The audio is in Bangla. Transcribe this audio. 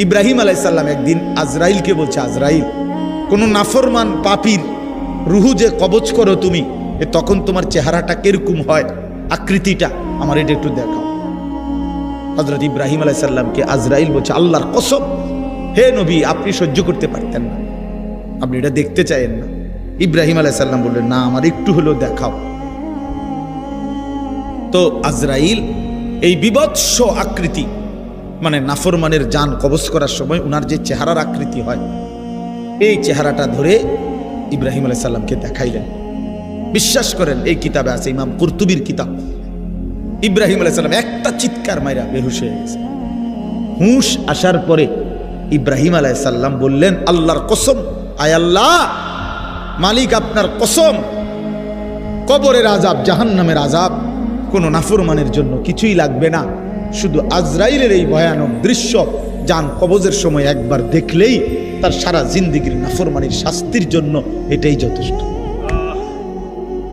ইব্রাহিম আলাইহিস সালাম একদিন আজরাইলকে বলছে, আজরাইল, কোন নাফরমান পাপীর রুহু যে কবজ করো তুমি, তখন তোমার চেহারাটা কিরকম হয়, আকৃতিটা আমার এটা একটু দেখাও। হযরত ইব্রাহিম আলাইহিস সালামকে আজরাইল বলছে, আল্লাহর কসম হে নবী, আপনি সহ্য করতে পারতেন না, আপনি এটা দেখতে চাইেন না। ইব্রাহিম আলাইহিস সালাম বললেন, না, আমার একটু হলেও দেখাও। তো আজরাইল এই বিভৎস আকৃতি, মানে নাফরমানের জান কবজ করার সময় উনার যে চেহারার আকৃতি হয়, এই চেহারাটা ধরে ইব্রাহিম আলাইহিস সালামকে দেখাইলেন। বিশ্বাস করেন, এই কিতাবে আছে, ইমাম কুরতুবীর কিতাব। ইব্রাহিম আলাইহিস সালাম একটা চিৎকার মাইরা বেহুশ হয়ে গেছে। হুঁশ আসার পরে ইব্রাহিম আলাইহিস সালাম বললেন, আল্লাহর কসম, আয় আল্লাহ, মালিক আপনার কসম, কবরের আযাব, জাহান্নামের আযাব কোনো নাফরমানের জন্য কিছুই লাগবে না, শুধু আজরাইলের এই ভয়ানক দৃশ্য জান কবজের সময় একবার দেখলেই তার সারা জিন্দেগীর নাফরমানির শাস্তির জন্য এটাই যথেষ্ট।